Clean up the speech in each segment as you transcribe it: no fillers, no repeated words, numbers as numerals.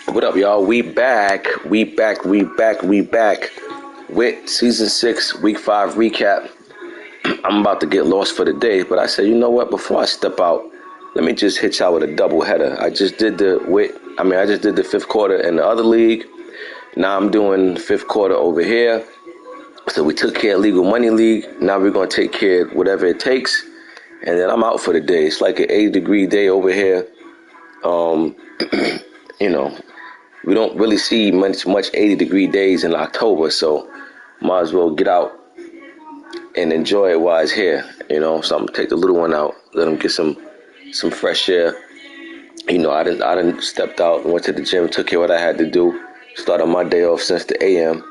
What up, y'all? We back. With season 6, week 5 recap. I'm about to get lost for the day, but I said, you know what? Before I step out, let me just hit y'all with a double header. I just did the fifth quarter in the other league. Now I'm doing the fifth quarter over here. So we took care of Legal Money League. Now we're going to take care of whatever it takes. And then I'm out for the day. It's like an 80-degree day over here. You know, we don't really see much 80-degree days in October, so might as well get out and enjoy it while it's here. So I'm gonna take the little one out, let him get some fresh air. I didn't stepped out and went to the gym, took care of what I had to do, started my day off since the AM,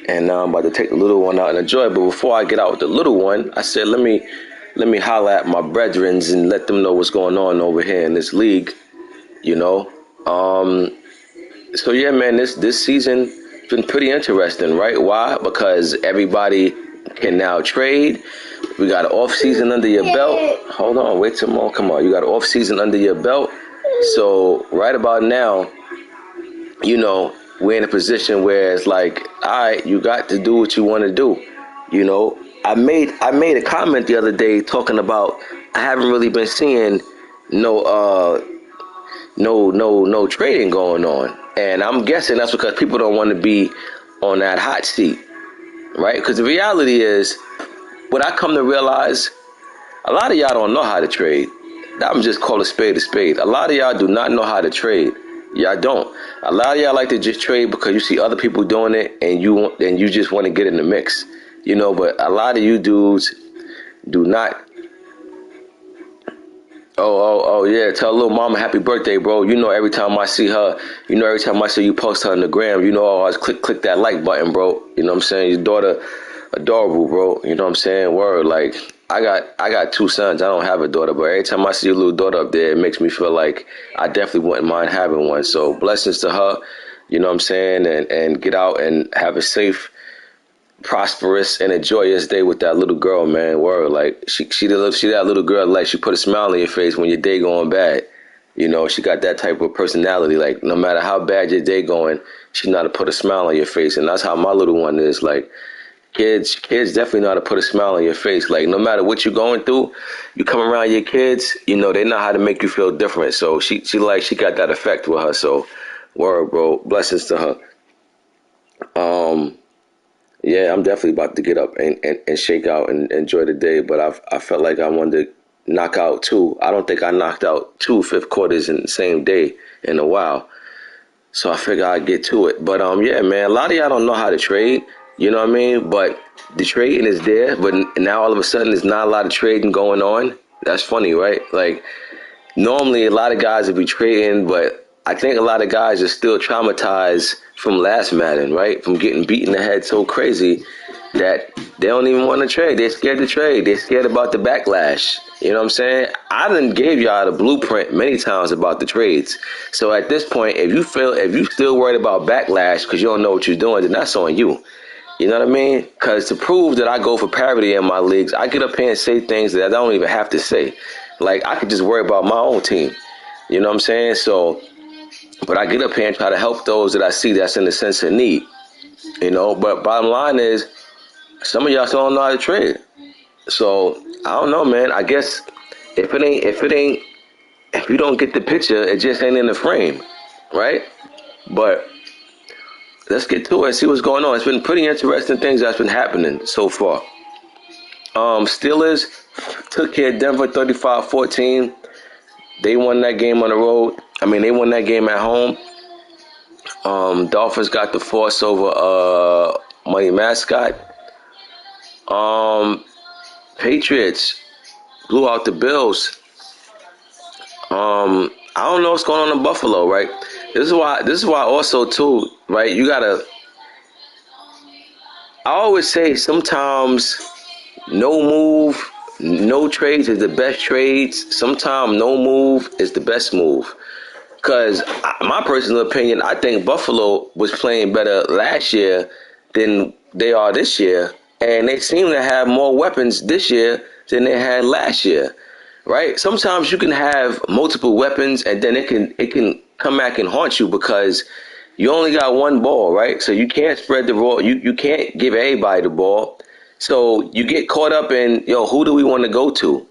and now I'm about to take the little one out and enjoy it. But before I get out with the little one, I said let me holler at my brethrens and let them know what's going on over here in this league. So yeah, man, this season has been pretty interesting, right? Why? Because everybody can now trade. We got an off season under your belt. Hold on, wait till more. Come on, you got an off season under your belt. So right about now, we're in a position where it's like, all right, you got to do what you want to do. I made a comment the other day talking about I haven't really been seeing no trading going on. And I'm guessing that's because people don't want to be on that hot seat, right? Because the reality is, what I come to realize, a lot of y'all don't know how to trade. I'm just call a spade a spade. A lot of y'all do not know how to trade. Y'all don't. A lot of y'all like to just trade because you see other people doing it and you just want to get in the mix. But a lot of you dudes do not. Oh, yeah. Tell little mama happy birthday, bro. Every time I see her, every time I see you post her on the gram, I always click that like button, bro. You know what I'm saying? Your daughter, adorable, bro. You know what I'm saying? Word. Like, I got two sons. I don't have a daughter, but every time I see your little daughter up there, it makes me feel like I definitely wouldn't mind having one. So blessings to her, you know what I'm saying? And get out and have a safe, prosperous and a joyous day with that little girl, man. Word, like she that little girl, like she put a smile on your face when your day going bad. She got that type of personality. Like no matter how bad your day going, she know how to put a smile on your face, and that's how my little one is. Like kids definitely know how to put a smile on your face. Like no matter what you're going through, you come around your kids, they know how to make you feel different. So she got that effect with her. So word, bro, blessings to her. Yeah, I'm definitely about to get up and shake out and enjoy the day, but I felt like I wanted to knock out two. I don't think I knocked out two fifth quarters in the same day in a while, so I figure I'd get to it. But yeah, man, a lot of y'all don't know how to trade, you know what I mean? But the trading is there, but now all of a sudden there's not a lot of trading going on. That's funny, right? Like normally a lot of guys would be trading, but I think a lot of guys are still traumatized from last Madden, right? From getting beat in the head so crazy that they don't even want to trade. They're scared to trade. They're scared about the backlash. You know what I'm saying? I done gave y'all the blueprint many times about the trades. So at this point, if you still worried about backlash because you don't know what you're doing, then that's on you. You know what I mean? Because to prove that I go for parity in my leagues, I get up here and say things that I don't even have to say. Like, I could just worry about my own team. You know what I'm saying? So, but I get up here and try to help those that I see that's in a sense of need. But bottom line is, some of y'all still don't know how to trade. So, I don't know, man. I guess if you don't get the picture, it just ain't in the frame, right? But let's get to it and see what's going on. It's been pretty interesting things that's been happening so far. Steelers took care of Denver 35-14. They won that game on the road. They won that game at home. Dolphins got the force over Money Mascot. Patriots blew out the Bills. I don't know what's going on in Buffalo, right? This is why also too, right? I always say sometimes no move, no trades is the best trades. Sometimes no move is the best move. Because my personal opinion, I think Buffalo was playing better last year than they are this year. And they seem to have more weapons this year than they had last year. right? Sometimes you can have multiple weapons, and then it can come back and haunt you because you only got one ball, right? So you can't spread the ball. You can't give everybody the ball. So you get caught up in, who do we want to go to?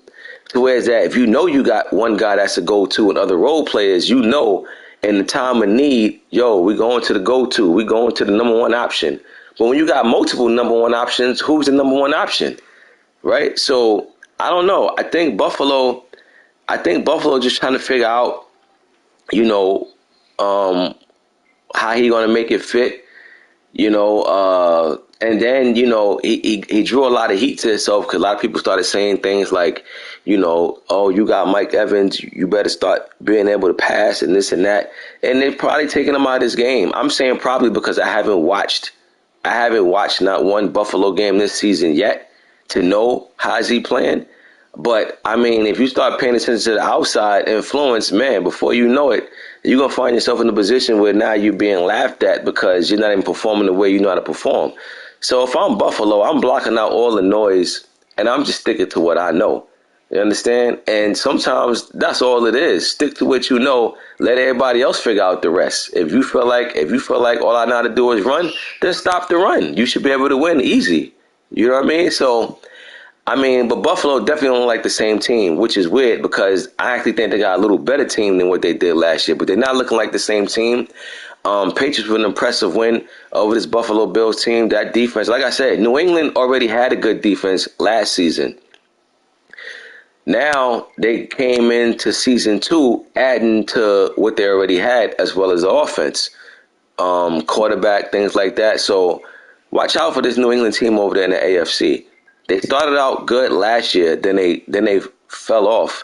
To whereas that if you know you got one guy that's a go-to and other role players, in the time of need, we going to the go-to. We going to the number one option. But when you got multiple number one options, who's the number one option, right? So I don't know. I think Buffalo just trying to figure out, you know, um, how he gonna make it fit, and then he drew a lot of heat to himself because a lot of people started saying things like, oh, you got Mike Evans, you better start being able to pass and this and that, and they're probably taking him out of this game. I'm saying probably because I haven't watched not one Buffalo game this season yet to know how's he playing. But I mean, if you start paying attention to the outside influence, man, before you know it, you're gonna find yourself in a position where now you're being laughed at because you're not even performing the way you know how to perform. So if I'm Buffalo, I'm blocking out all the noise and I'm just sticking to what I know. You understand? And sometimes that's all it is. Stick to what you know. Let everybody else figure out the rest. If you feel like all I know how to do is run, then stop the run. You should be able to win easy. You know what I mean? So I mean, but Buffalo definitely don't like the same team, which is weird because I actually think they got a little better team than what they did last year, but they're not looking like the same team. Patriots with an impressive win over this Buffalo Bills team. That defense, like I said, New England already had a good defense last season. Now they came into season two adding to what they already had as well as the offense, quarterback, things like that. So watch out for this New England team over there in the AFC. They started out good last year, then they fell off.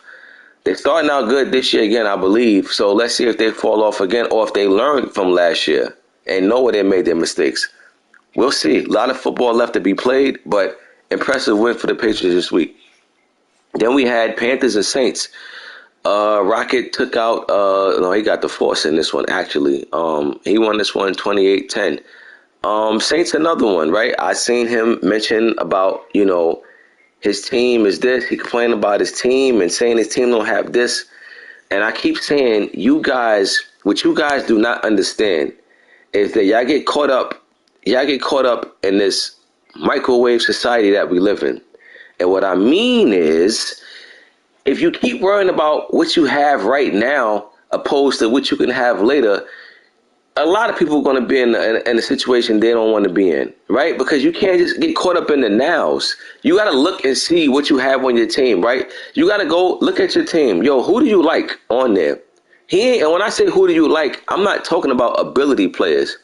They're starting out good this year again, I believe. So let's see if they fall off again or if they learned from last year and know where they made their mistakes. We'll see. A lot of football left to be played, but impressive win for the Patriots this week. Then we had Panthers and Saints. Rocket took out, no, he got the force in this one, actually. He won this one 28-10. Saints another one, right? I seen him mention about, his team is this. He complained about his team and saying his team don't have this. And I keep saying, what you guys do not understand is that y'all get caught up in this microwave society that we live in. And what I mean is, if you keep worrying about what you have right now opposed to what you can have later, a lot of people are going to be in a situation they don't want to be in, right? Because you can't just get caught up in the nows. You got to look and see what you have on your team, right? You got to go look at your team. Yo, who do you like on there? And when I say who do you like, I'm not talking about ability players.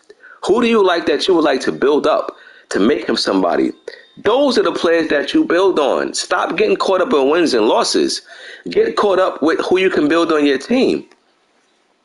Who do you like that you would like to build up to make him somebody? Those are the players that you build on. Stop getting caught up in wins and losses. Get caught up with who you can build on your team.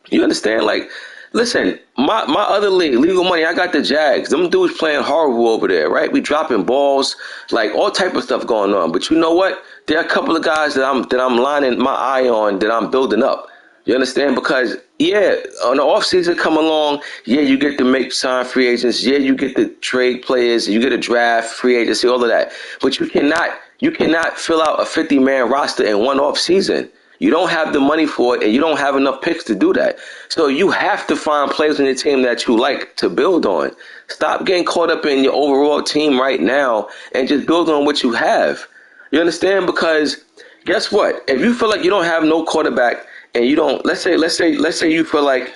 You understand? Like, listen, my other league, Legal Money, I got the Jags. Them dudes playing horrible over there, right? We dropping balls, like all type of stuff going on. But you know what? There are a couple of guys that I'm lining my eye on that I'm building up. You understand? Because on the offseason come along, you get to make sign free agents, you get to trade players, you get a draft, free agency, all of that. But you cannot fill out a 50-man roster in one offseason. You don't have the money for it, and you don't have enough picks to do that. So you have to find players on your team that you like to build on. Stop getting caught up in your overall team right now and just build on what you have. You understand? Because guess what? If you feel like you don't have no quarterback and you don't, let's say you feel like,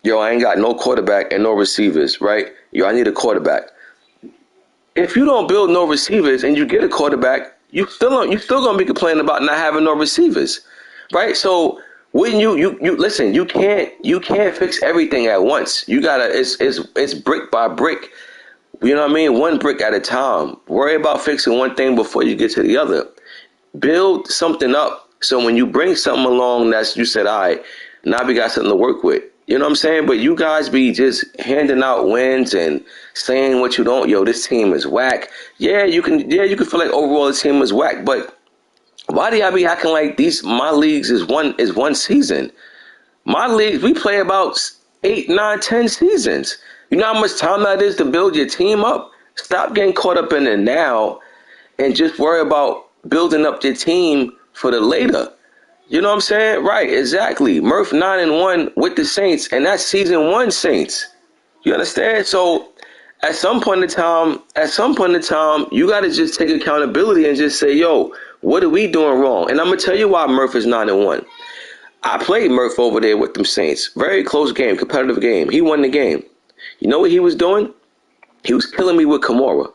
I ain't got no quarterback and no receivers, right? I need a quarterback. If you don't build no receivers and you get a quarterback, you still gonna be complaining about not having no receivers, right? So when you listen, you can't fix everything at once. You gotta it's brick by brick. You know what I mean? One brick at a time. Worry about fixing one thing before you get to the other. Build something up so when you bring something along you said, all right, now we got something to work with. You know what I'm saying? But you guys be just handing out wins and saying what you don't. This team is whack. You can feel like overall the team is whack. But why do y'all be acting like my leagues is one season? My leagues, we play about 8, 9, 10 seasons. You know how much time that is to build your team up? Stop getting caught up in it now and just worry about building up your team for the later. You know what I'm saying? Right, exactly. Murph 9-1 with the Saints, and that's season 1 Saints. You understand? So at some point in time, you got to just take accountability and just say, yo, what are we doing wrong? And I'm gonna tell you why Murph is 9-1. I played Murph over there with them Saints. Very close game, competitive game. He won the game. You know what he was doing? He was killing me with Kamara.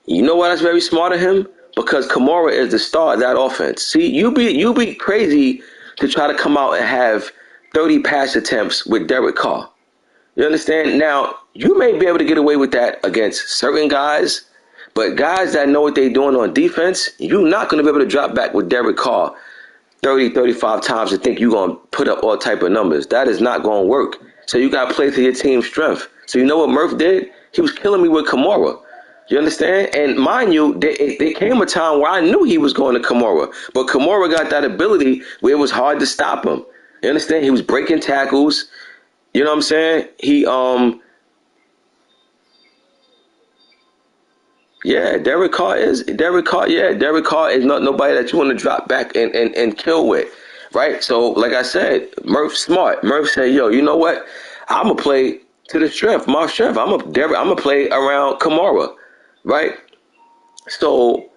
You know why that's very smart of him? Because Kamara is the star of that offense. See, you be crazy to try to come out and have 30 pass attempts with Derek Carr. You understand? Now, you may be able to get away with that against certain guys, but guys that know what they're doing on defense, you're not going to be able to drop back with Derek Carr 30, 35 times and think you're going to put up all type of numbers. That is not going to work. So you got to play to your team's strength. So you know what Murph did? He was killing me with Kamara. You understand? And mind you, there came a time where I knew he was going to Kamara. But Kamara got that ability where it was hard to stop him. You understand? He was breaking tackles. You know what I'm saying? Derek Carr is not nobody that you want to drop back and kill with. Right? So like I said, Murph's smart. Murph said, yo, you know what? I'm gonna play to the strength, my strength. I'm gonna play around Kamara. Right? So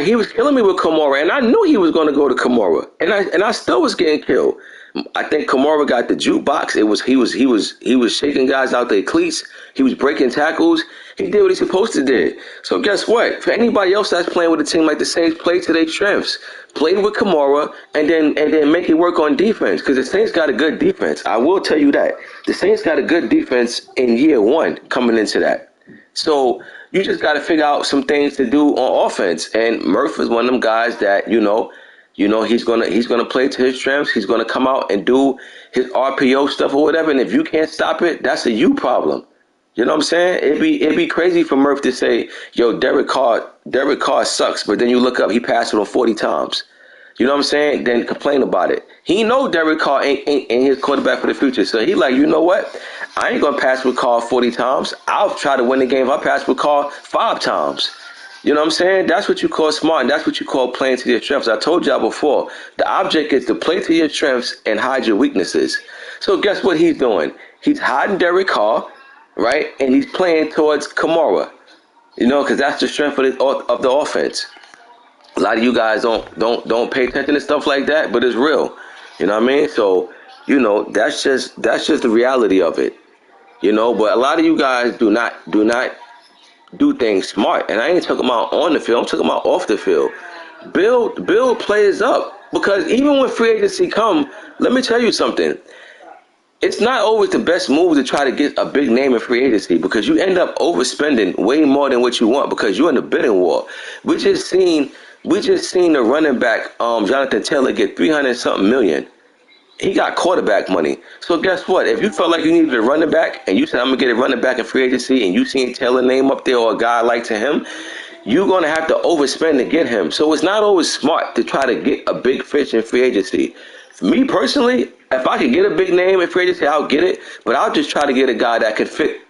he was killing me with Kamara, and I knew he was going to go to Kamara, and I still was getting killed. I think Kamara got the jukebox. He was shaking guys out their cleats. He was breaking tackles. He did what he's supposed to do. So guess what? For anybody else that's playing with a team like the Saints, play to their strengths. Play with Kamara, and then make it work on defense, because the Saints got a good defense. I will tell you that the Saints got a good defense in year 1 coming into that. So you just got to figure out some things to do on offense. And Murph is one of them guys that he's gonna play to his strengths. He's gonna come out and do his RPO stuff or whatever. And if you can't stop it, that's a you problem. You know what I'm saying? It'd be crazy for Murph to say, yo, Derek Carr sucks, but then you look up, he passed it on 40 times. You know what I'm saying? Then complain about it. He know Derek Carr ain't his quarterback for the future. So he like, you know what? I ain't gonna pass with Carr 40 times. I'll try to win the game if I pass with Carr 5 times. You know what I'm saying? That's what you call smart, and that's what you call playing to your strengths. I told y'all before, the object is to play to your strengths and hide your weaknesses. So guess what he's doing? He's hiding Derek Carr, right? And he's playing towards Kamara. You know, because that's the strength of the offense. A lot of you guys don't pay attention to stuff like that, but it's real. You know what I mean? So, that's just the reality of it. But a lot of you guys do not do things smart. And I ain't talking about on the field, I'm talking about off the field. Build players up. Because even when free agency come, let me tell you something. It's not always the best move to try to get a big name in free agency, because you end up overspending way more than what you want because you're in the bidding war. We just seen the running back, Jonathan Taylor, get 300-something million. He got quarterback money. So guess what? If you felt like you needed a running back and you said, I'm going to get a running back in free agency, and you seen Taylor name up there or a guy like to him, you're going to have to overspend to get him. So it's not always smart to try to get a big fish in free agency. For me personally, if I could get a big name in free agency, I'll get it. But I'll just try to get a guy that could fit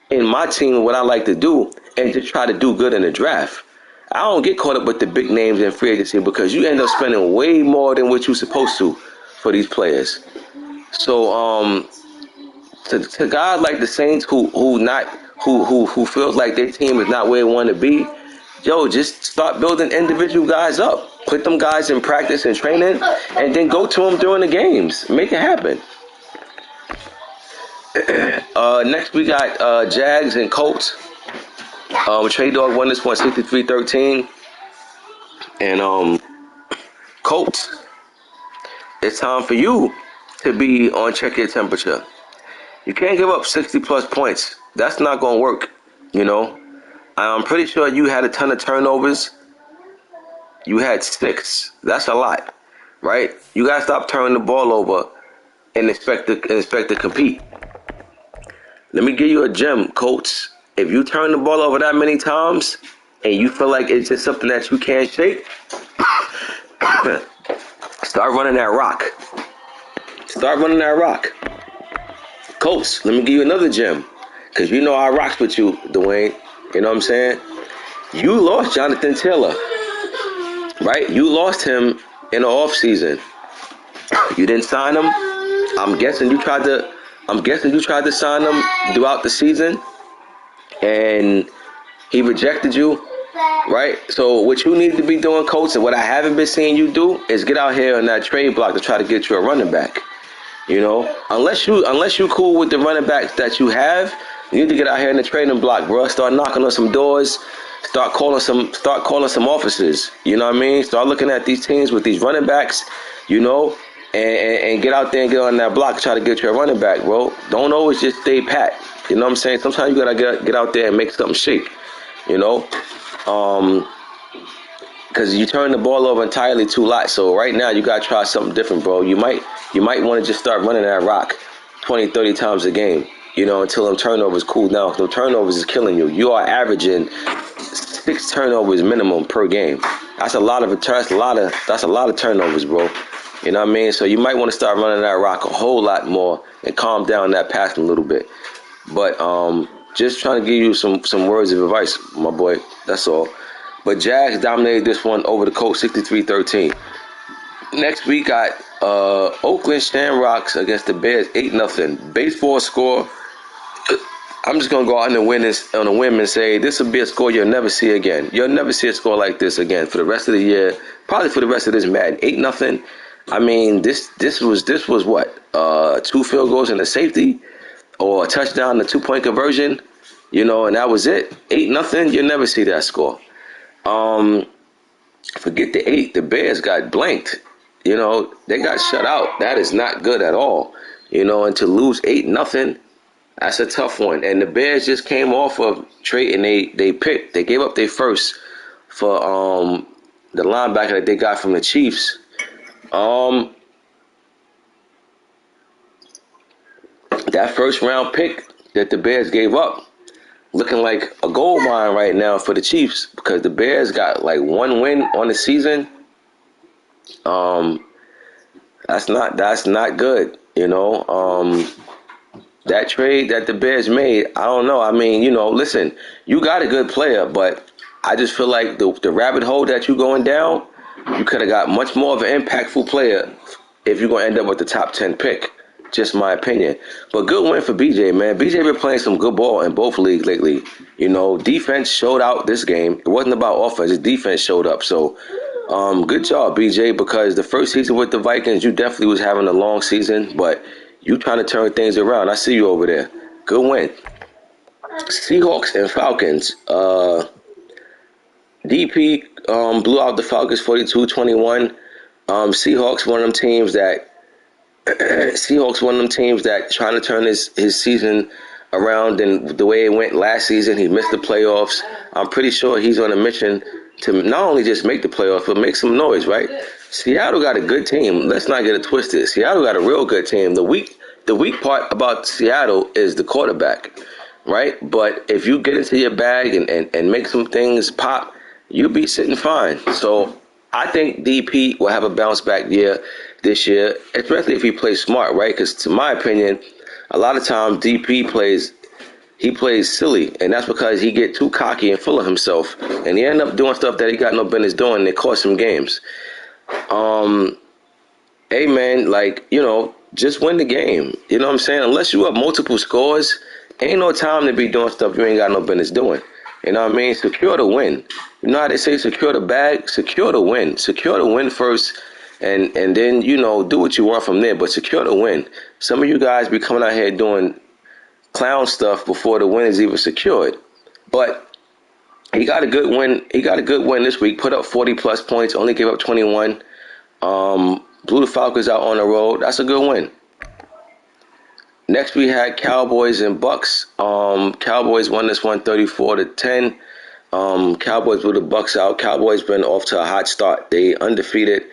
in my team and what I like to do, and to try to do good in the draft. I don't get caught up with the big names in free agency, because you end up spending way more than what you're supposed to for these players. So to guys like the Saints who feels like their team is not where they want to be, yo, just start building individual guys up. Put them guys in practice and training, and then go to them during the games. Make it happen. Next we got Jags and Colts. Trade Dog won this one 63-13. And Colts, it's time for you to be on check your temperature. You can't give up 60-plus points. That's not going to work, I'm pretty sure you had a ton of turnovers. You had 6. That's a lot, right? You got to stop turning the ball over and expect to compete. Let me give you a gem, Colts. If you turn the ball over that many times and you feel like it's just something that you can't shake, start running that rock. Start running that rock. Colts, let me give you another gem, because I rocks with you, Dwayne. You know what I'm saying? You lost Jonathan Taylor. right? You lost him in the off season. You didn't sign him. I'm guessing you tried to. I'm guessing you tried to sign him throughout the season, and he rejected you, right? So what you need to be doing, coach, and what I haven't been seeing you do is get out here on that trade block to try to get you a running back. You know, unless you cool with the running backs that you have, you need to get out here in the trading block, bro. Start knocking on some doors. Start calling some offices. You know what I mean? Start looking at these teams with these running backs. You know, and get out there and get on that block. Try to get you a running back, bro. Don't always just stay pat. You know what I'm saying? Sometimes you gotta get out there and make something shake. You know, because you turn the ball over entirely too lot. So right now you gotta try something different, bro. You might want to just start running that rock 20, 30 times a game. You know, until them turnovers cool down. Them turnovers is killing you. You are averaging 6 turnovers minimum per game. That's a lot of turnovers, bro. You know what I mean? So you might want to start running that rock a whole lot more and calm down that passing a little bit. But just trying to give you some words of advice, my boy. That's all. But Jags dominated this one over the Colts 63-13. Next we got Oakland Shamrocks against the Bears 8-0. Baseball score. I'm just gonna go out on a whim and say this will be a score you'll never see again. You'll never see a score like this again for the rest of the year. Probably for the rest of this Madden. 8-0. I mean, this was what? 2 field goals and a safety, or a touchdown, a 2-point conversion. You know, and that was it. 8-0. You'll never see that score. Forget the 8. The Bears got blanked. You know, they got shut out. That is not good at all. You know, and to lose 8-0, that's a tough one. And the Bears just came off of trade, and they gave up their first for the linebacker that they got from the Chiefs. That first round pick that the Bears gave up, looking like a gold mine right now for the Chiefs, because the Bears got like 1 win on the season. That's not good, you know. That trade that the Bears made, I don't know. I mean, you know, listen, you got a good player, but I just feel like the rabbit hole that you're going down, you could have got much more of an impactful player if you're going to end up with the top 10 pick. Just my opinion. But good win for BJ, man. BJ been playing some good ball in both leagues lately. You know, defense showed out this game. It wasn't about offense. His defense showed up. So, good job, BJ, because the first season with the Vikings, you definitely was having a long season, but you trying to turn things around. I see you over there. Good win. Seahawks and Falcons. DP blew out the Falcons 42-21. Seahawks, one of them teams that trying to turn his season around, and the way it went last season, he missed the playoffs. I'm pretty sure he's on a mission to not only just make the playoffs, but make some noise, right? Seattle got a good team. Let's not get it twisted. Seattle got a real good team. The weak part about Seattle is the quarterback, right? But if you get into your bag and make some things pop, you'll be sitting fine. So I think DP will have a bounce back year this year, especially if he plays smart, right? Because to my opinion, a lot of times DP plays silly, and that's because he get too cocky and full of himself, and he end up doing stuff that he got no business doing, and it cost him games. Hey man, like, you know, just win the game. You know what I'm saying? Unless you have multiple scores, ain't no time to be doing stuff you ain't got no business doing. You know what I mean? Secure the win. You know how they say secure the bag? Secure the win. Secure the win first, and then, you know, do what you want from there, but secure the win. Some of you guys be coming out here doing clown stuff before the win is even secured. But he got a good win. He got a good win this week. Put up 40-plus points. Only gave up 21. Blew the Falcons out on the road. That's a good win. Next, we had Cowboys and Bucks. Cowboys won this one 34-10. Cowboys blew the Bucks out. Cowboys been off to a hot start. They undefeated.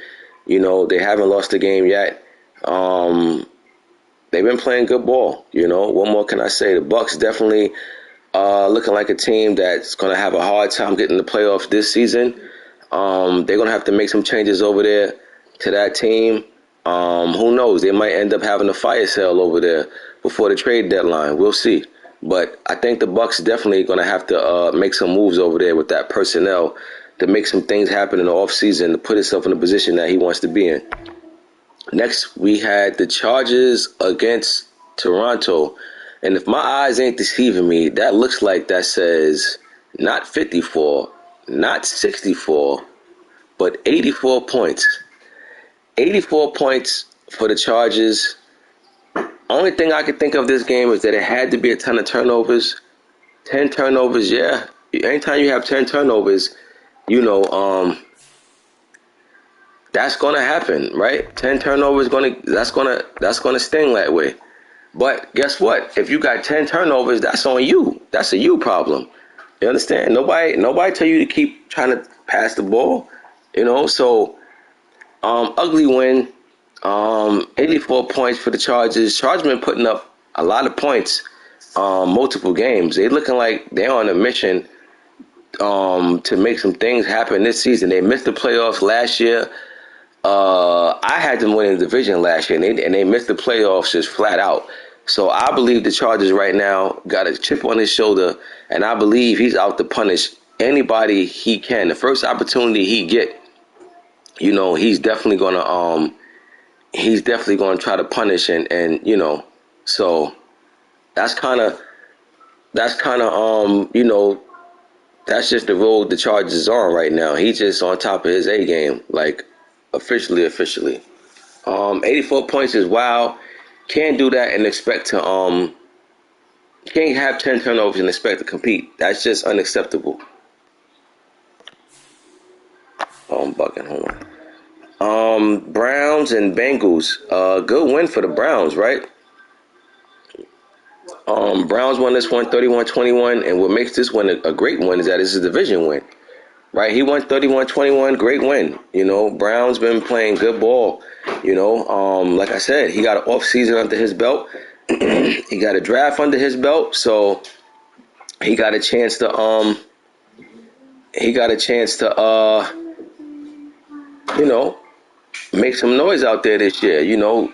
You know, they haven't lost a game yet. They've been playing good ball. You know, what more can I say? The Bucks definitely looking like a team that's going to have a hard time getting the playoffs this season. They're going to have to make some changes over there to that team. Who knows? They might end up having a fire sale over there before the trade deadline. We'll see. But I think the Bucks definitely going to have to make some moves over there with that personnel to make some things happen in the offseason to put himself in a position that he wants to be in. Next, we had the Chargers against Toronto. And if my eyes ain't deceiving me, that looks like that says not 54, not 64, but 84 points. 84 points for the Chargers. Only thing I could think of this game is that it had to be a ton of turnovers. 10 turnovers, yeah. Anytime you have 10 turnovers, you know, that's gonna happen, right? 10 turnovers that's gonna sting that way. But guess what? If you got 10 turnovers, that's on you. That's a you problem. You understand? Nobody tell you to keep trying to pass the ball. So ugly win. 84 points for the Chargers. Chargers been putting up a lot of points, multiple games. They looking like they're on a mission to make some things happen this season. They missed the playoffs last year. I had them winning the division last year, and they missed the playoffs just flat out. So I believe the Chargers right now got a chip on his shoulder, and I believe he's out to punish anybody he can. The first opportunity he get, he's definitely gonna try to punish and. So that's kind of that's just the road the Chargers is on right now. He's just on top of his A game, like officially. 84 points is wild. Can't do that and expect to can't have 10 turnovers and expect to compete. That's just unacceptable. Oh, I'm bugging. Hold on. Browns and Bengals. Good win for the Browns, right? Browns won this one 31-21, and what makes this one a great one is that it's a division win. Right, he won 31-21, great win. Brown's been playing good ball. Like I said, he got an off season under his belt. He got a draft under his belt, so he got a chance to make some noise out there this year.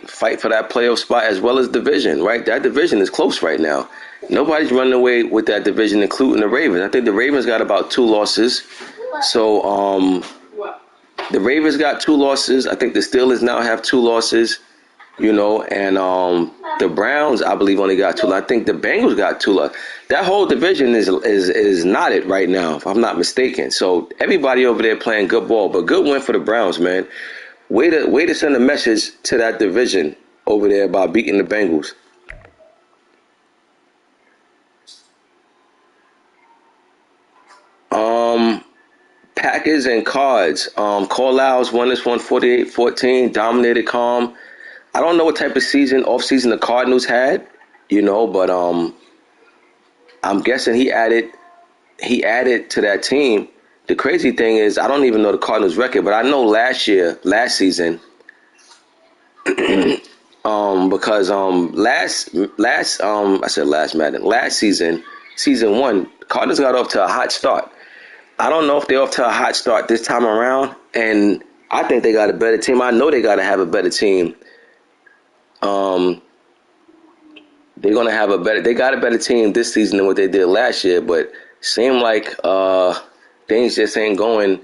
Fight for that playoff spot as well as division. Right, that division is close right now. Nobody's running away with that division, including the Ravens. I think the Ravens got about 2 losses. So the Ravens got 2 losses. I think the Steelers now have 2 losses. And the Browns, I believe, only got 2. I think the Bengals got 2 losses. That whole division is knotted right now, if I'm not mistaken. So everybody over there playing good ball, but good win for the Browns, man. Way to send a message to that division over there by beating the Bengals. Packers and Cards. Carlisle's won this one 48-14, dominated calm. I don't know what type of off season the Cardinals had, but I'm guessing he added to that team. The crazy thing is I don't even know the Cardinals record, but I know last season, because last season, season 1, Cardinals got off to a hot start. I don't know if they're off to a hot start this time around, and I think they got a better team. I know they got to have a better team. They're gonna have they got a better team this season than what they did last year, but seem like things just ain't going,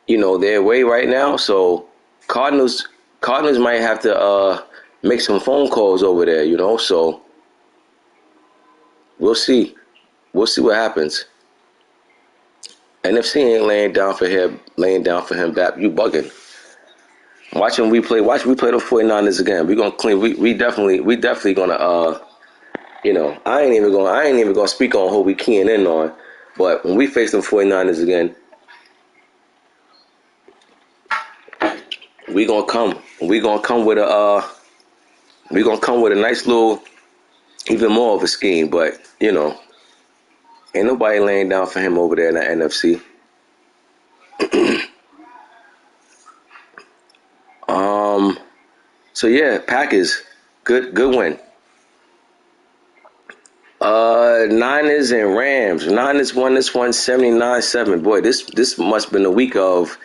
their way right now. So Cardinals might have to make some phone calls over there, so we'll see. We'll see what happens. NFC ain't laying down for him, Bap. You bugging. Watch we play the 49ers again. We gonna clean. We definitely gonna I ain't even gonna speak on who we keying in on. But when we face them 49ers again, we gonna come. We gonna come with a nice little, even more of a scheme. But ain't nobody laying down for him over there in the NFC. So yeah, Packers, good win. Niners and Rams. Niners won this one 79-7. Boy, this must have been a week of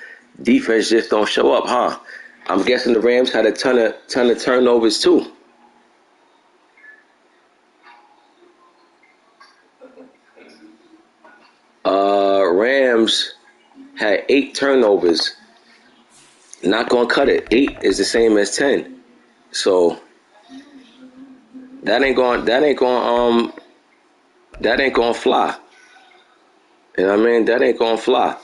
defense just don't show up, huh? I'm guessing the Rams had a ton of turnovers too. Rams 8 turnovers. Not gonna cut it. 8 is the same as 10. So that ain't gonna fly. You know what I mean? That ain't gonna fly.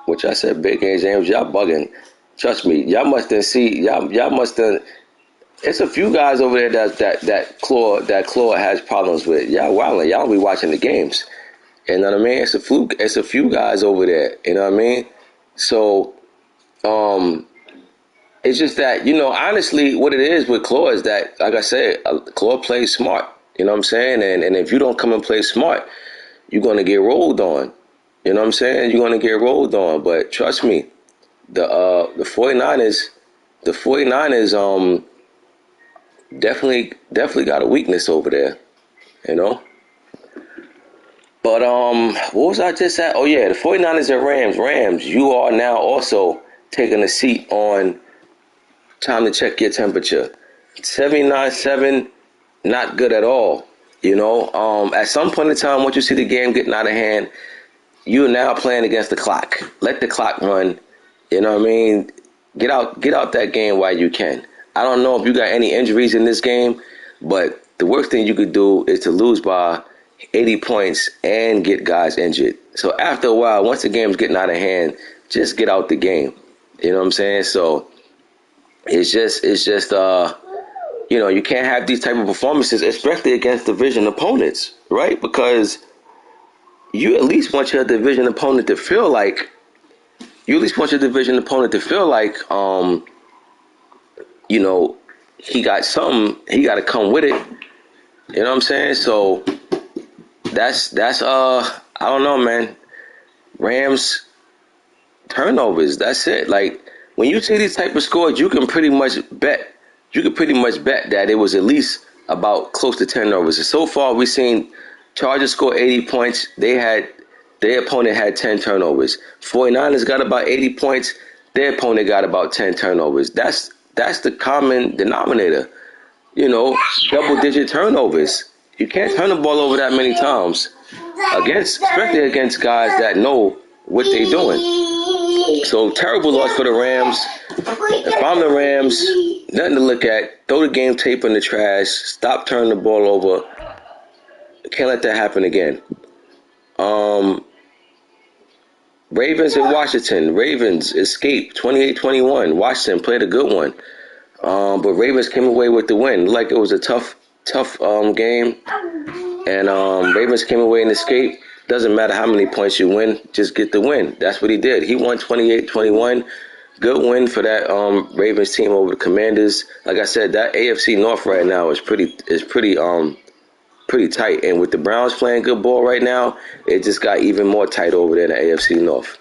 Which I said, Big A James, y'all bugging. Trust me, y'all must have see y'all must have. It's a few guys over there that Claw has problems with. Y'all wilding. Y'all don't be watching the games. You know what I mean? It's a few guys over there. You know what I mean? So, it's just that, honestly, what it is with Claw is that, like I said, Claw plays smart. You know what I'm saying? And if you don't come and play smart, you're gonna get rolled on. You know what I'm saying? You're gonna get rolled on. But trust me, the 49ers definitely got a weakness over there. You know? But what was I just at? Oh yeah, the 49ers and Rams. Rams, you are now also taking a seat on time to check your temperature. 79-7, not good at all. At some point in time, once you see the game getting out of hand, you're now playing against the clock. Let the clock run. You know what I mean? Get out that game while you can. I don't know if you got any injuries in this game, but the worst thing you could do is to lose by 80 points and get guys injured. So after a while, once the game's getting out of hand, just get out the game. You know what I'm saying? So it's just you can't have these type of performances, especially against division opponents, right? Because you at least want your division opponent to feel like he got something, he got to come with it. You know what I'm saying? So that's I don't know, man. Rams turnovers. That's it. Like when you see these type of scores, you can pretty much bet that it was at least about close to 10 turnovers. And so far, we've seen Chargers score 80 points. Their opponent had 10 turnovers. 49ers got about 80 points. Their opponent got about 10 turnovers. That's the common denominator. Double-digit turnovers. You can't turn the ball over that many times, especially against guys that know what they're doing. So terrible loss for the Rams. If I'm the Rams, nothing to look at. Throw the game tape in the trash. Stop turning the ball over. Can't let that happen again. Ravens and Washington. Ravens escaped 28-21. Washington played a good one. But Ravens came away with the win. Like it was a tough game. And Ravens came away and escaped. Doesn't matter how many points you win, just get the win. That's what he did. He won 28-21. Good win for that Ravens team over the Commanders. Like I said, that AFC North right now is pretty tight. And with the Browns playing good ball right now, it just got even more tight over there in the AFC North.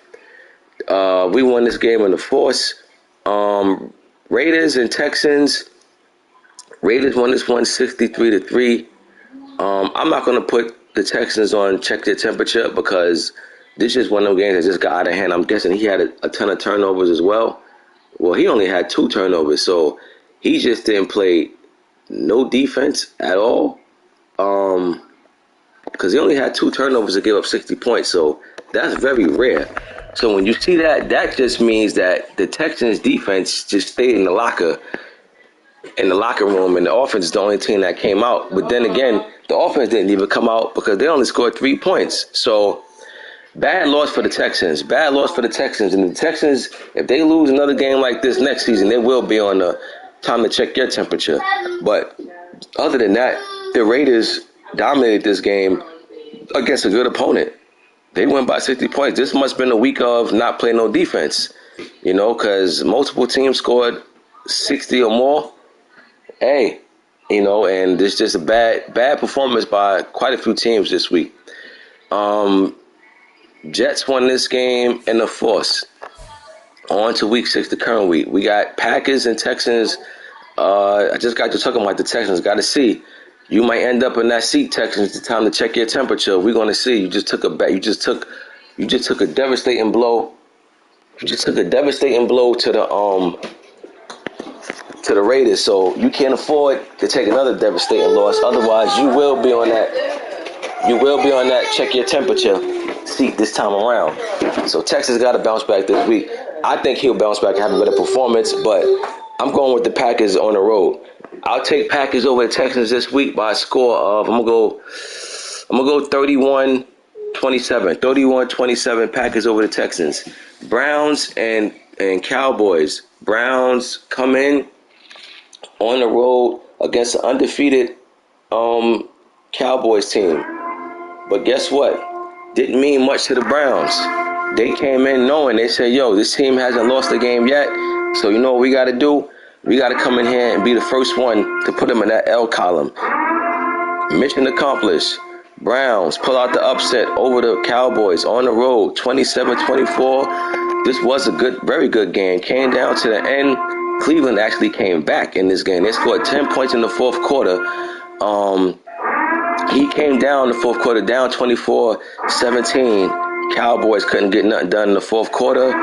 We won this game in the force. Raiders and Texans. Raiders won this one 63-3. I'm not going to put the Texans on check their temperature because this is one of those games that just got out of hand. I'm guessing he had a ton of turnovers as well. Well, he only had 2 turnovers, so he just didn't play no defense at all. Because he only had 2 turnovers to give up 60 points, so that's very rare. So when you see that, that just means that the Texans defense just stayed in the locker room, and the offense is the only team that came out. But then again, the offense didn't even come out because they only scored 3 points. So bad loss for the Texans. And the Texans, if they lose another game like this next season, they will be on the time to check your temperature. But other than that, the Raiders dominated this game against a good opponent. They won by 60 points. This must have been a week of not playing no defense, because multiple teams scored 60 or more. Hey, and this just a bad performance by quite a few teams this week. Jets won this game in the force. On to week 6, the current week. We got Packers and Texans. I just got to talking about the Texans. Got to see. You might end up in that seat, Texans. It's time to check your temperature. We're going to see. You just took a bet. You just took a devastating blow. You just took a devastating blow to the Raiders. So you can't afford to take another devastating loss. Otherwise, you will be on that. You will be on that check your temperature seat this time around. So Texas got to bounce back this week. I think he'll bounce back and have a better performance, but I'm going with the Packers on the road. I'll take Packers over the Texans this week by a score of I'm gonna go 31-27. 31-27 Packers over the Texans. Browns and Cowboys. Browns come in on the road against an undefeated Cowboys team. But guess what? Didn't mean much to the Browns. They came in knowing, they said, yo, this team hasn't lost a game yet. So you know what we got to do? We got to come in here and be the first one to put them in that L column. Mission accomplished. Browns pull out the upset over the Cowboys on the road, 27-24. This was a good, very good game. Came down to the end. Cleveland actually came back in this game. They scored 10 points in the fourth quarter. He came down the fourth quarter, down 24-17. Cowboys couldn't get nothing done in the fourth quarter.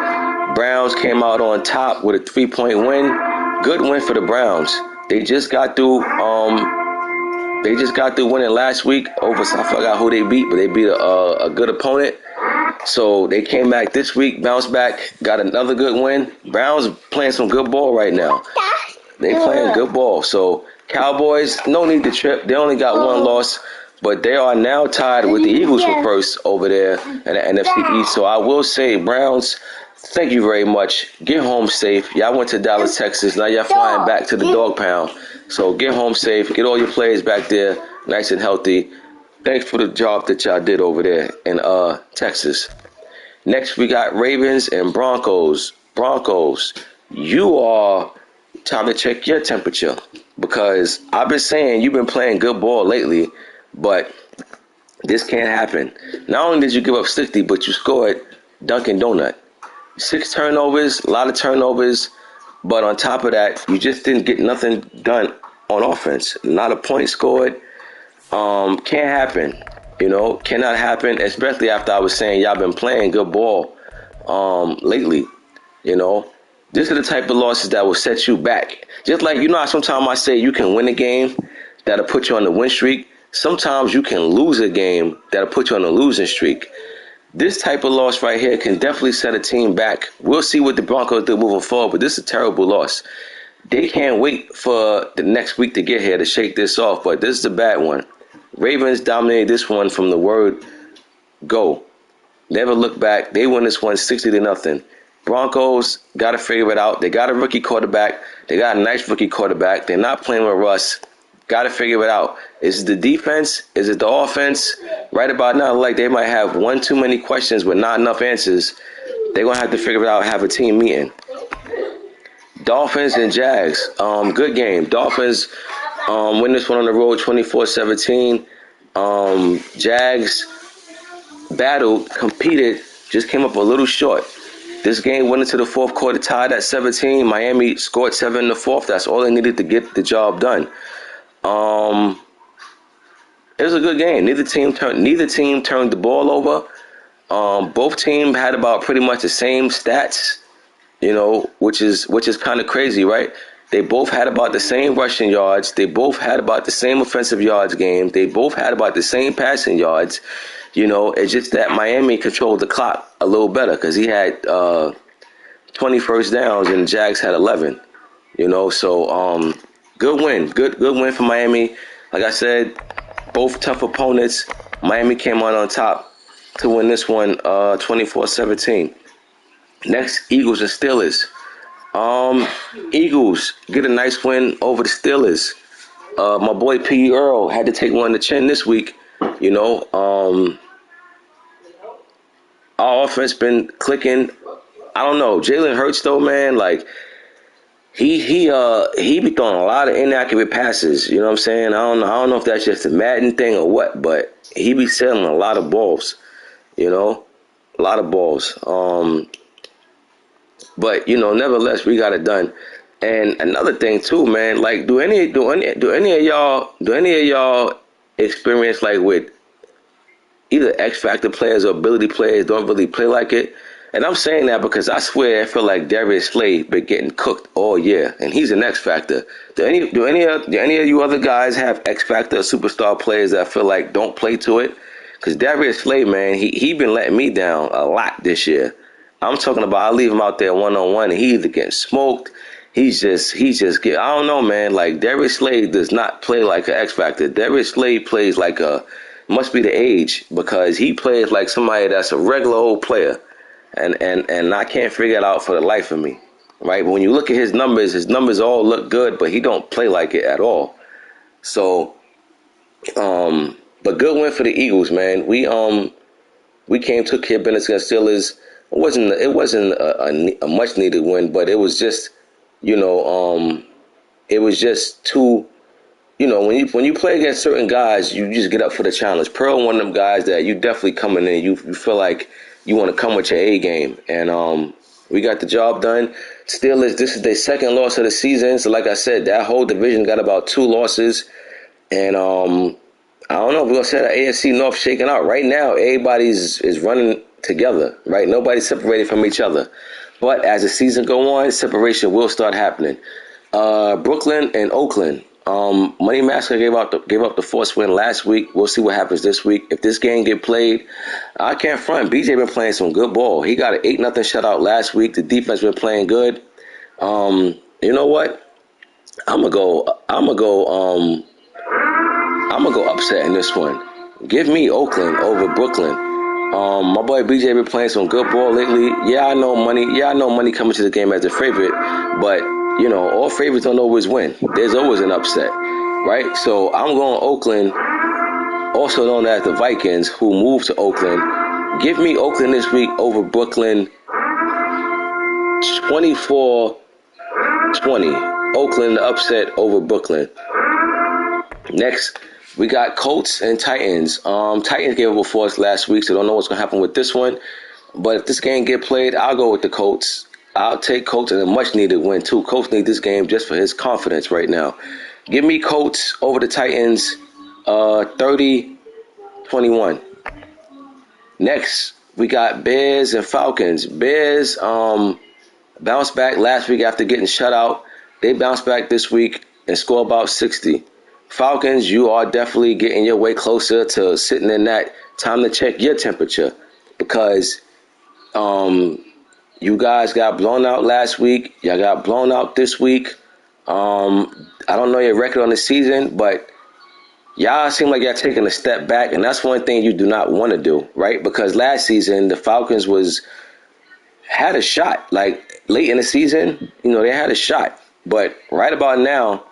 Browns came out on top with a 3-point win. Good win for the Browns. They just got through winning last week over, I forgot who they beat, but they beat a good opponent. So they came back this week, bounced back, got another good win. Browns playing some good ball right now. They playing good ball. So Cowboys, no need to trip. They only got one loss, but they are now tied with the Eagles for first over there in the NFC East. So I will say, Browns, thank you very much. Get home safe. Y'all went to Dallas, Texas. Now y'all flying back to the dog pound. So get home safe. Get all your players back there nice and healthy. Thanks for the job that y'all did over there in Texas. Next, we got Ravens and Broncos. Broncos, you are time to check your temperature because I've been saying you've been playing good ball lately, but this can't happen. Not only did you give up 60, but you scored Dunkin' Donut. 6 turnovers, a lot of turnovers, but on top of that, you just didn't get nothing done on offense. Not a point scored. Can't happen. Cannot happen, especially after I was saying y'all been playing good ball lately. This is the type of losses that will set you back. Just like, how sometimes I say you can win a game that'll put you on the win streak. Sometimes you can lose a game that'll put you on a losing streak. This type of loss right here can definitely set a team back. We'll see what the Broncos do moving forward, but this is a terrible loss. They can't wait for the next week to get here to shake this off, but this is a bad one. Ravens dominated this one from the word go. Never look back. They win this one 60-0. Broncos got to figure it out. They got a rookie quarterback. They got a nice rookie quarterback. They're not playing with Russ. Got to figure it out. Is it the defense? Is it the offense? Right about now, like they might have one too many questions but not enough answers. They're going to have to figure it out, have a team meeting. Dolphins and Jags. Good game. Dolphins win this one on the road 24-17. Jags battled, competed, just came up a little short. This game went into the fourth quarter tied at 17. Miami scored 7 in the fourth. That's all they needed to get the job done. It was a good game. Neither team turned the ball over. Both teams had about pretty much the same stats, which is kind of crazy, right? They both had about the same rushing yards. They both had about the same offensive yards game. They both had about the same passing yards. It's just that Miami controlled the clock a little better because he had 20 first downs and the Jags had 11. So good win. Good win for Miami. Like I said, both tough opponents. Miami came on top to win this one 24-17. Next, Eagles and Steelers. Eagles get a nice win over the Steelers. My boy P. Earl had to take one on the chin this week. Our offense been clicking. I don't know. Jalen Hurts though, man, like he be throwing a lot of inaccurate passes. You know what I'm saying? I don't know if that's just a Madden thing or what, but he be selling a lot of balls. A lot of balls. But nevertheless, we got it done. And another thing too, man, like do any of y'all experience like with either X Factor players or ability players don't really play like it? And I'm saying that because I swear I feel like Darius Slay been getting cooked all year, and he's an X Factor. Do any of you other guys have X Factor superstar players that feel like don't play to it? Because Darius Slay, man, he been letting me down a lot this year. I'm talking about I leave him out there 1-on-1 and he either getting smoked. He's just get. I don't know, man. Like Darius Slay does not play like an X Factor. Darius Slay plays like a must be the age because he plays like somebody that's a regular old player, and I can't figure it out for the life of me. Right? But when you look at his numbers all look good, but he don't play like it at all. So, but good win for the Eagles, man. We came took care of business against Steelers. It wasn't a much needed win, but it was just it was just too. When you play against certain guys, you just get up for the challenge. Pearl, one of them guys that you definitely coming in. You feel like you want to come with your A game, and we got the job done. Steelers, this is their second loss of the season. So, like I said, that whole division got about 2 losses, and I don't know if we're gonna say the AFC North shaking out right now. Everybody's is running together, right? Nobody's separated from each other. But as the season go on, separation will start happening. Brooklyn and Oakland. Money Massacre gave up the force win last week. We'll see what happens this week. If this game get played, I can't front. BJ been playing some good ball. He got an 8-0 shutout last week. The defense been playing good. You know what? I'm gonna go upset in this one. Give me Oakland over Brooklyn. My boy BJ been playing some good ball lately. Yeah, I know money coming to the game as a favorite, but all favorites don't always win. There's always an upset, right? So I'm going Oakland, also known as the Vikings, who moved to Oakland. Give me Oakland this week over Brooklyn, 24-20. Oakland the upset over Brooklyn. Next, we got Colts and Titans. Titans gave up a force last week, so don't know what's going to happen with this one. But if this game get played, I'll go with the Colts. I'll take Colts in a much-needed win, too. Colts need this game just for his confidence right now. Give me Colts over the Titans, 30-21. Next, we got Bears and Falcons. Bears bounced back last week after getting shut out. They bounced back this week and score about 60. Falcons, you are definitely getting your way closer to sitting in that time to check your temperature because you guys got blown out last week. Y'all got blown out this week. I don't know your record on the season, but y'all seem like y'all taking a step back, and that's one thing you do not want to do, right? Because last season, the Falcons had a shot. Like, late in the season, they had a shot. But right about now,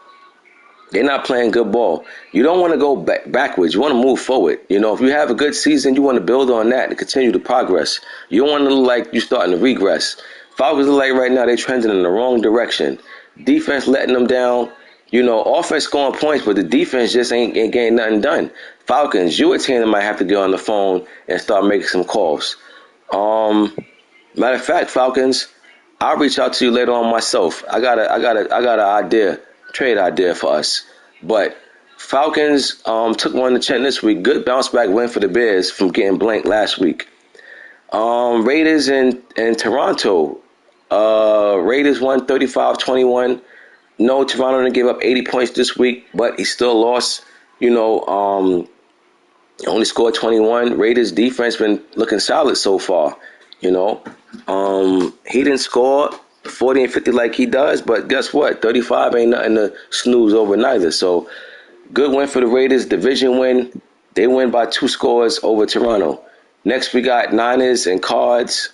they're not playing good ball. You don't want to go backwards. You want to move forward. If you have a good season, you want to build on that and continue to progress. You don't want to look like you're starting to regress. Falcons look like right now they're trending in the wrong direction. Defense letting them down. Offense scoring points, but the defense just ain't getting nothing done. Falcons, you a team that might have to get on the phone and start making some calls. Matter of fact, Falcons, I'll reach out to you later on myself. I got an trade idea for us. But Falcons took one to chin this week. Good bounce back win for the Bears from getting blanked last week. Raiders and Toronto. Raiders won 35-21. No, Toronto didn't give up 80 points this week, but he still lost. Only scored 21. Raiders defense been looking solid so far. He didn't score 40 and 50 like he does, but guess what? 35 ain't nothing to snooze over neither. So good win for the Raiders. Division win. They win by 2 scores over Toronto. Next, we got Niners and Cards.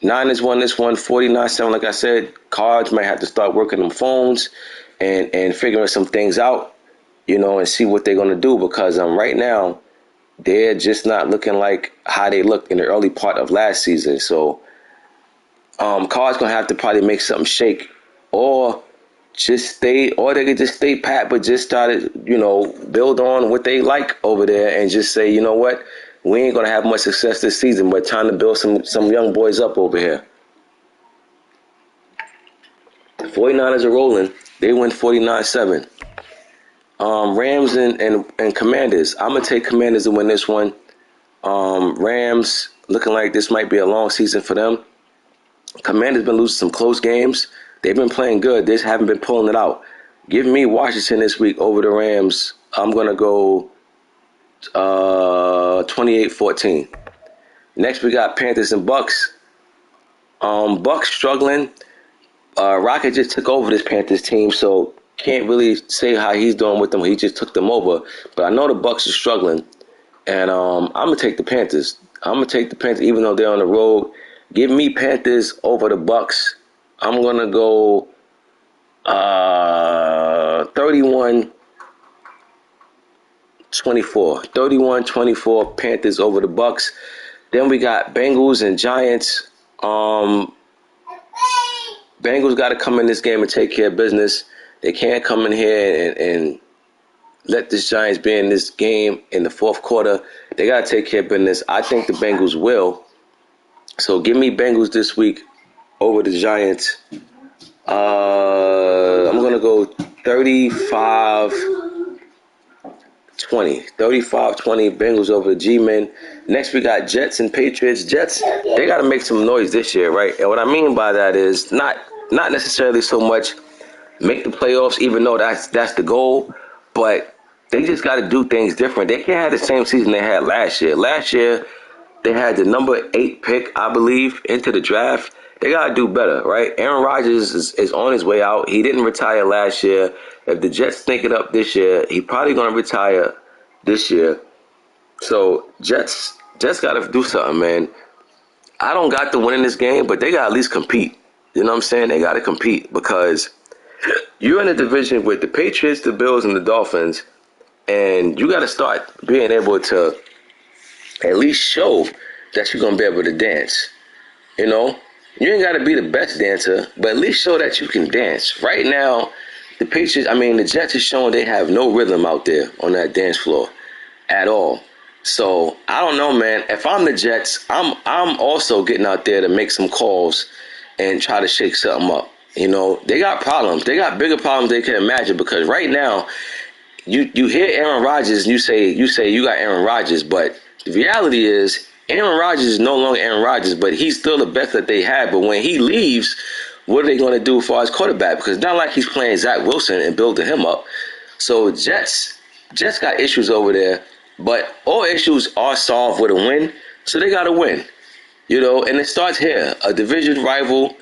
Niners won this one 49-7, like I said. Cards might have to start working them phones and figuring some things out, and see what they're going to do because right now they're just not looking like how they looked in the early part of last season. So Cards going to have to probably make something shake or they could just stay pat but just start build on what they like over there and just say, you know what? We ain't going to have much success this season, but time to build some young boys up over here. 49ers are rolling. They win 49-7. Rams and Commanders. I'm going to take Commanders to win this one. Rams looking like this might be a long season for them. Commanders been losing some close games. They've been playing good. They just haven't been pulling it out. Give me Washington this week over the Rams. I'm going to go 28-14. Next, we got Panthers and Bucks. Bucks struggling. Rocket just took over this Panthers team, so can't really say how he's doing with them. He just took them over. But I know the Bucks are struggling, and I'm gonna take the Panthers. I'm gonna take the Panthers, even though they're on the road. Give me Panthers over the Bucks. I'm gonna go 31-24. 31-24 Panthers over the Bucks. Then we got Bengals and Giants. Bengals got to come in this game and take care of business. They can't come in here and let this Giants be in this game in the fourth quarter. They got to take care of business. I think the Bengals will. So give me Bengals this week over the Giants. I'm going to go 35-20. 35-20 Bengals over the G-Men. Next, we got Jets and Patriots. Jets, they got to make some noise this year, right? And what I mean by that is not necessarily so much make the playoffs, even though that's the goal, but they just got to do things different. They can't have the same season they had last year. Last year, they had the number 8 pick, I believe, into the draft. They got to do better, right? Aaron Rodgers is on his way out. He didn't retire last year. If the Jets think it up this year, he probably going to retire this year. So Jets got to do something, man. I don't got to win in this game, but they got to at least compete. You know what I'm saying? They got to compete because you're in a division with the Patriots, the Bills, and the Dolphins, and you got to start being able to at least show that you're going to be able to dance. You know? You ain't got to be the best dancer, but at least show that you can dance. Right now, the Jets are showing they have no rhythm out there on that dance floor at all. So I don't know, man. If I'm the Jets, I'm also getting out there to make some calls and try to shake something up. You know, they got problems. They got bigger problems they can imagine because right now, you hear Aaron Rodgers and you say you got Aaron Rodgers, but the reality is Aaron Rodgers is no longer Aaron Rodgers, but he's still the best that they had. But when he leaves, what are they going to do as far as quarterback? Because it's not like he's playing Zach Wilson and building him up. So Jets got issues over there, but all issues are solved with a win. So they got to win, you know. And it starts here: a division rival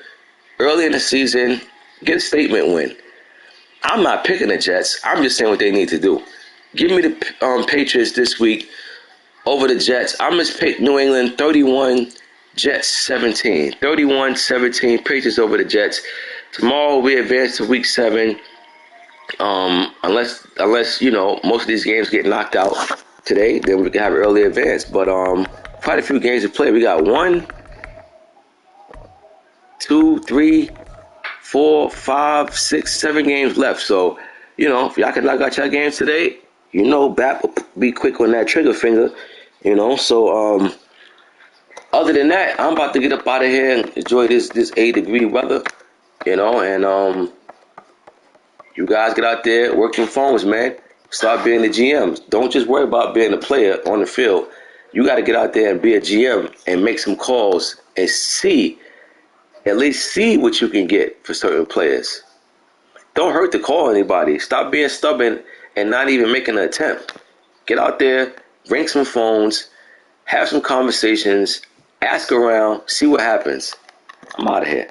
early in the season, get a statement win. I'm not picking the Jets. I'm just saying what they need to do. Give me the Patriots this week over the Jets. I'm going to pick New England 31, Jets 17. 31-17, Patriots over the Jets. Tomorrow we advance to week 7. Unless you know, most of these games get knocked out today, then we can have an early advance. But quite a few games to play. We got 1, 2, 3, 4, 5, 6, 7 games left. So, you know, if y'all can knock out your games today, you know, Bat will be quick on that trigger finger, you know. So, other than that, I'm about to get up out of here and enjoy this 8-degree weather, you know, and you guys get out there, work your phones, man. Start being the GMs. Don't just worry about being a player on the field. You got to get out there and be a GM and make some calls and at least see what you can get for certain players. Don't hurt to call anybody. Stop being stubborn and not even making an attempt. Get out there, ring some phones, have some conversations, ask around, see what happens. I'm out of here.